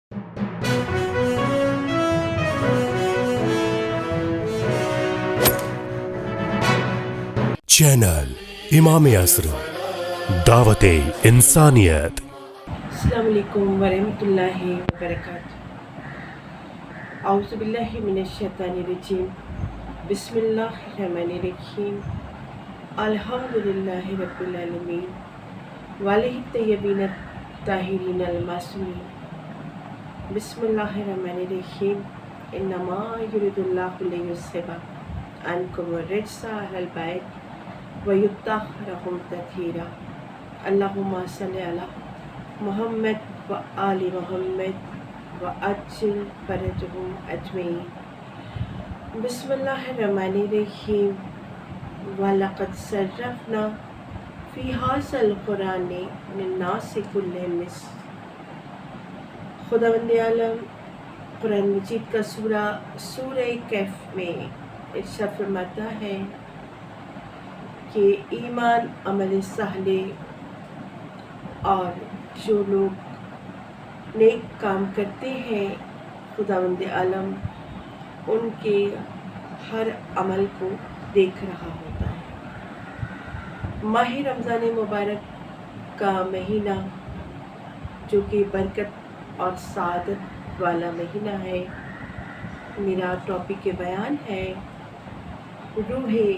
Channel इमाम असर दावत इंसानियत। अस्सलामु अलैकुम वरहमतुल्लाहि वबरकातुहू। औज़ु बिल्लाहि मिनश शैतानिर रजीम। बिस्मिल्लाहिर रहमानिर रहीम। अल्हम्दुलिल्लाहि रब्बिल आलमीन वालिहि तय्यबीन ताहिरीन अल मासूमीन। बिस्मिल्लाहिर रहमानिर रहीम। इन्नमा युरिदुल्लाहु लियुज़हिबा अन्कुम अर्रिज्सा अहलल बैत व युत्तहिरकुम तत्हीरा। अल्लाहुम्मा सल्लि अला मुहम्मद व आलि मुहम्मद व अज्जिल फरजहुम अजमईन। बिस्मिल्लाहिर्रहमानिर्रहीम। वलक़द सर्रफ़ना फ़ी हाज़ल क़ुरानि लिन्नासि कुल्लि मिस्ल। खुदावंद आलम कुरान मजीद का सूरह कहफ में इरशाद फरमाता है कि ईमान अमल साले और जो लोग नेक काम करते हैं, खुदावंद आलम उनके हर अमल को देख रहा होता है। माह रमज़ान मुबारक का महीना जो कि बरकत और सादत वाला महीना है, मेरा टॉपिक बयान है रूहे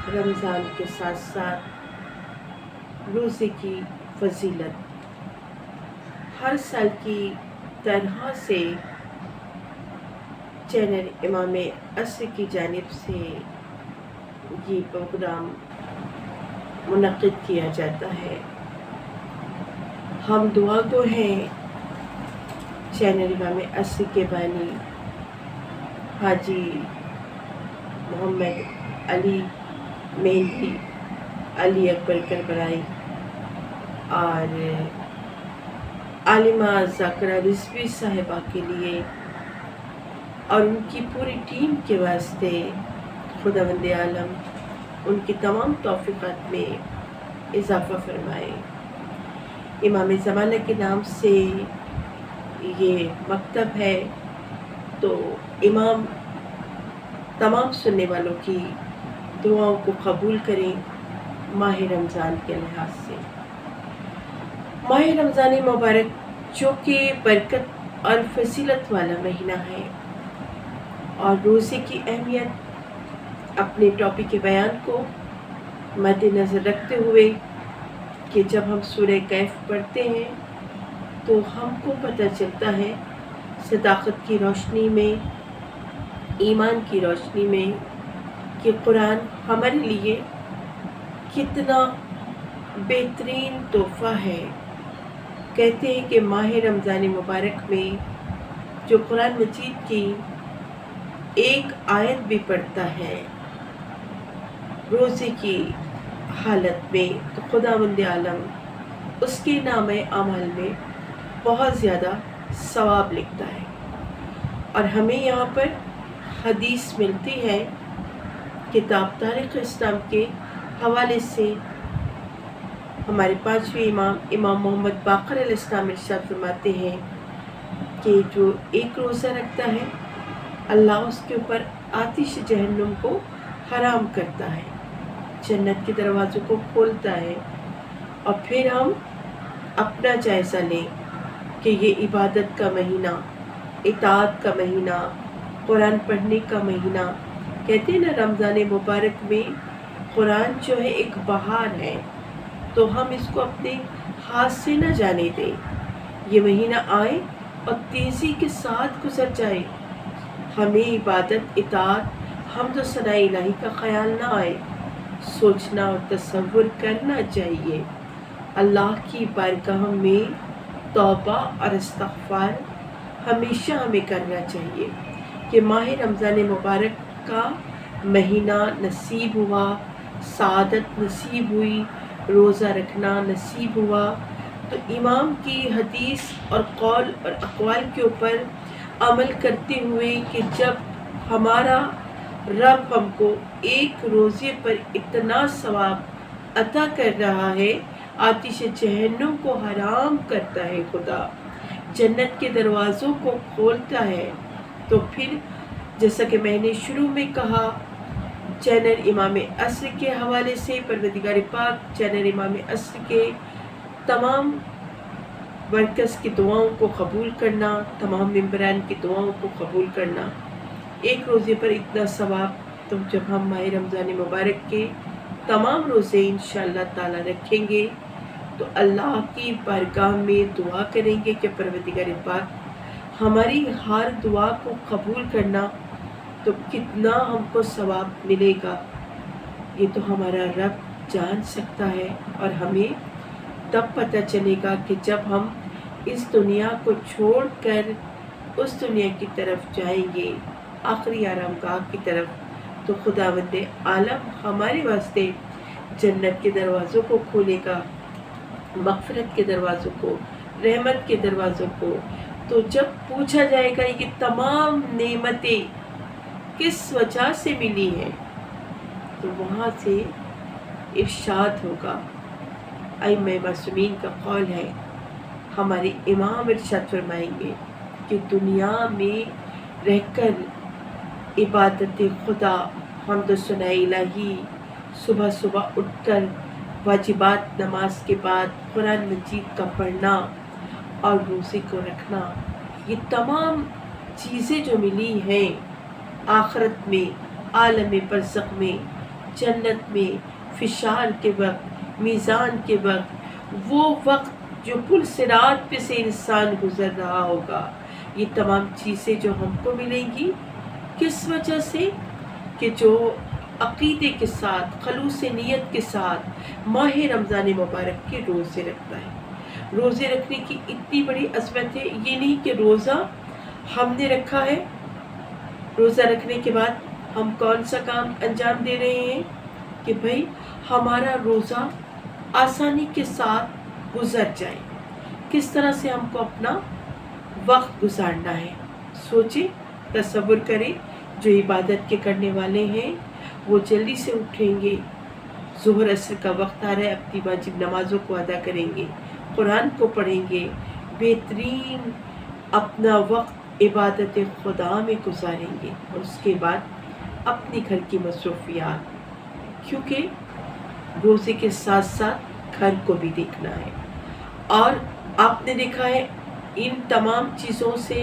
रमज़ान के साथ साथ रोज़े की फजीलत। हर साल की तरह से चैनल इमाम असर की जानिब से ये प्रोग्राम मुनक़्क़िद किया जाता है। हम दुआ गो हैं चैनल इमाम असर के बानी हाजी मोहम्मद अली मेहंदी अली अकबर करबलाई और आलिमा ज़ाकरा रिज़वी साहिबा के लिए और उनकी पूरी टीम के वास्ते खुदावंद आलम उनकी तमाम तौफ़ीक़ात में इजाफ़ा फरमाए। इमाम ज़माना के नाम से ये मकतब है, तो इमाम तमाम सुनने वालों की दुआओं को कबूल करें। माह रमज़ान के लिहाज से माह रमज़ान मुबारक जो कि बरकत और फजीलत वाला महीना है और रोज़े की अहमियत अपने टॉपिक के बयान को मद्देनज़र रखते हुए कि जब हम सूरह कहफ पढ़ते हैं तो हमको पता चलता है सदाक़त की रोशनी में, ईमान की रोशनी में, कि कुरान हमारे लिए कितना बेहतरीन तोहफ़ा है। कहते हैं कि माह रमज़ान मुबारक में जो कुरान मजीद की एक आयत भी पढ़ता है रोज़े की हालत में, तो खुदावंद आलम उसके नामे अमल में बहुत ज़्यादा सवाब लिखता है। और हमें यहाँ पर हदीस मिलती है किताब तारीख़ इस्लाम के हवाले से। हमारे पांचवें इमाम मोहम्मद बाक़र अलैहिस्सलाम इरशाद फरमाते हैं कि जो एक रोज़ा रखता है, अल्लाह उसके ऊपर आतिश जहन्नुम को हराम करता है, जन्नत के दरवाज़ों को खोलता है। और फिर हम अपना जायज़ा लें कि ये इबादत का महीना, इताअत का महीना, कुरान पढ़ने का महीना। कहते हैं ना, रमज़ान मुबारक में कुरान जो है एक बहार है, तो हम इसको अपने हाथ से न जाने दें। ये महीना आए और तेज़ी के साथ गुजर जाए, हमें इबादत, इताअत, हम्द व सना इलाही का ख़याल ना आए। सोचना और तसव्वुर करना चाहिए। अल्लाह की बारगाह में तौबा और इस्तिग़फ़ार हमेशा हमें करना चाहिए कि माह रमज़ान मुबारक का महीना नसीब हुआ, सादत नसीब हुई, रोज़ा रखना नसीब हुआ, तो इमाम की हदीस और कौल और अक़वाल के ऊपर अमल करते हुए कि जब हमारा रब हमको एक रोज़े पर इतना सवाब अता कर रहा है, आतिश जहन्नुम को हराम करता है खुदा, जन्नत के दरवाज़ों को खोलता है, तो फिर जैसा कि मैंने शुरू में कहा, चैनल इमाम अस्र के हवाले से परवरदिगार पाक चैनल इमाम अस्र के तमाम वर्कर्स की दुआओं को कबूल करना, तमाम मेंबरान की दुआओं को कबूल करना, एक रोज़े पर इतना सवाब, तो जब हम माह रमज़ान मुबारक के तमाम रोज़े इंशाअल्लाह ताला रखेंगे तो अल्लाह की बारगाह में दुआ करेंगे कि परवरदिगार पाक हमारी हर दुआ को कबूल करना, तो कितना हमको सवाब मिलेगा ये तो हमारा रब जान सकता है। और हमें तब पता चलेगा कि जब हम इस दुनिया को छोड़कर उस दुनिया की तरफ जाएंगे, आखिरी आरामगाह की तरफ, तो खुदावंद आलम हमारे वास्ते जन्नत के दरवाज़ों को खोलेगा, मग़फ़िरत के दरवाज़ों को, रहमत के दरवाज़ों को। तो जब पूछा जाएगा ये तमाम नेमतें किस वजह से मिली हैं, तो वहाँ से इरशाद होगा, अइम्मा मासूमीन का कौल है, हमारे इमाम इरशाद फरमाएंगे कि दुनिया में रहकर इबादत खुदा, हम्द सना इलाही, सुबह सुबह उठकर वाजिबात नमाज के बाद कुरान मजीद का पढ़ना और रोज़े को रखना, ये तमाम चीज़ें जो मिली हैं आखिरत में, आलम बरज़ख में, जन्नत में, फिशार के वक्त, मीज़ान के वक्त, वो वक्त जो पुल सिरात पे से इंसान गुज़र रहा होगा, ये तमाम चीज़ें जो हमको मिलेंगी किस वजह से, कि जो अक़ीदे के साथ, खलूस नीयत के साथ माह रमज़ान मुबारक के रोज़े रखता है। रोज़े रखने की इतनी बड़ी अज़मत है, ये नहीं कि रोज़ा हमने रखा है, रोज़ा रखने के बाद हम कौन सा काम अंजाम दे रहे हैं कि भाई हमारा रोज़ा आसानी के साथ गुज़र जाए, किस तरह से हमको अपना वक्त गुजारना है। सोचें, तसव्वुर करें, जो इबादत के करने वाले हैं वो जल्दी से उठेंगे, ज़ुहर असर का वक्त आ रहा है, अपनी वाजिब नमाज़ों को अदा करेंगे, कुरान को पढ़ेंगे, बेहतरीन अपना वक्त इबादत खुदा में गुजारेंगे, और उसके बाद अपनी घर की मसरूफियात, क्योंकि रोज़े के साथ साथ घर को भी देखना है। और आपने देखा है इन तमाम चीज़ों से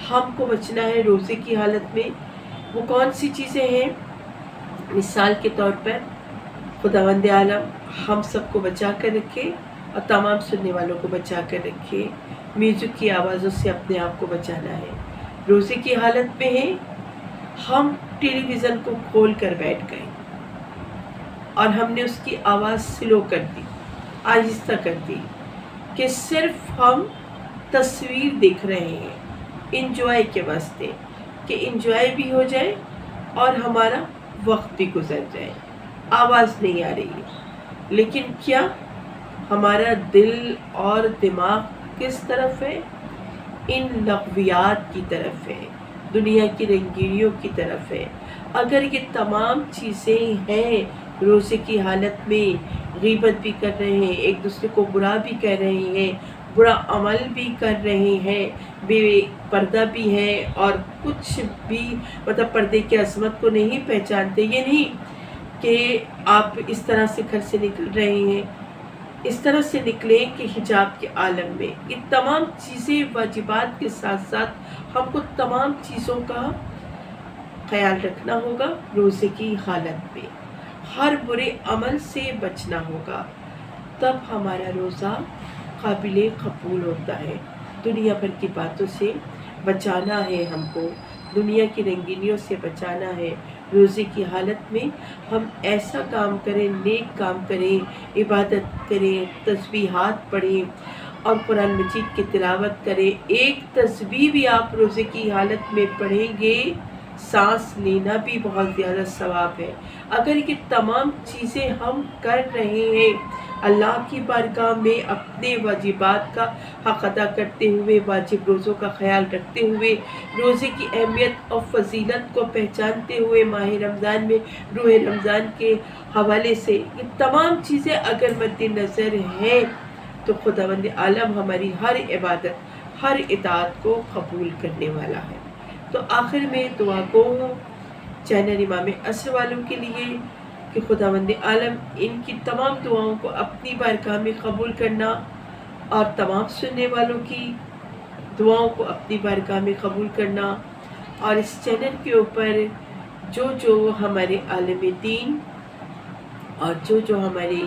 हमको बचना है रोज़े की हालत में। वो कौन सी चीज़ें हैं? मिसाल के तौर पर खुदावंद आलम हम सबको बचा कर रखे और तमाम सुनने वालों को बचा कर रखे। म्यूज़िक की आवाज़ों से अपने आप को बचाना है। रोज़े की हालत में है, हम टेलीविज़न को खोल कर बैठ गए और हमने उसकी आवाज़ स्लो कर दी, आहिस्ता कर दी, कि सिर्फ हम तस्वीर देख रहे हैं इंजॉय के वास्ते, कि इंजॉय भी हो जाए और हमारा वक्त भी गुजर जाए। आवाज़ नहीं आ रही है, लेकिन क्या हमारा दिल और दिमाग किस तरफ है? इन लग़वियात की तरफ है, दुनिया की रंगीनियों की तरफ है। अगर ये तमाम चीज़ें हैं रोज़े की हालत में, ग़ीबत भी कर रहे हैं, एक दूसरे को बुरा भी कह रहे हैं, बुरा अमल भी कर रहे हैं, बेपर्दा भी हैं, और कुछ भी मतलब पर्दे की अज़मत को नहीं पहचानते। ये नहीं कि आप इस तरह से घर से निकल रहे हैं, इस तरह से निकलें कि हिजाब के आलम में ये तमाम चीज़ें वाजिबात के साथ साथ हमको तमाम चीज़ों का ख्याल रखना होगा। रोज़े की हालत में हर बुरे अमल से बचना होगा, तब हमारा रोज़ा काबिल कबूल होता है। दुनिया भर की बातों से बचाना है हमको, दुनिया की रंगीनियों से बचाना है। रोज़े की हालत में हम ऐसा काम करें, नेक काम करें, इबादत करें, तस्बीहात पढ़ें और कुरान मजीद की तिलावत करें। एक तस्बीह भी आप रोज़े की हालत में पढ़ेंगे, सांस लेना भी बहुत ज़्यादा सवाब है। अगर ये तमाम चीज़ें हम कर रहे हैं अल्लाह की बारगाह में, अपने वाजिबात का हक़ अदा करते हुए, वाजिब रोज़ों का ख्याल रखते हुए, रोज़े की अहमियत और फजीलत को पहचानते हुए, माह रमज़ान में रूह रमज़ान के हवाले से ये तमाम चीज़ें अगर मद्देनज़र हैं, तो खुदावंद आलम हमारी हर इबादत, ہر اطاعت کو قبول کرنے والا ہے۔ تو آخر میں دعا گو ہوں چینل امام عصر والوں کے لیے کہ خداوند عالم ان کی تمام دعاؤں کو اپنی بارگاہ میں قبول کرنا اور تمام سننے والوں کی دعاؤں کو اپنی بارگاہ میں قبول کرنا، اور اس چینل کے اوپر جو ہمارے عالم دین اور جو ہماری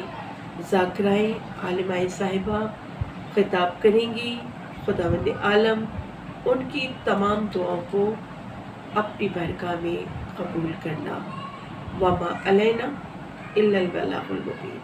ذاکرائیں عالمائیں صاحبہ خطاب کریں گی، خداوند عالم ان کی تمام دعاؤں کو اپنی بارگاہ میں قبول کرنا۔ وما علینا الا البلاغ المبین۔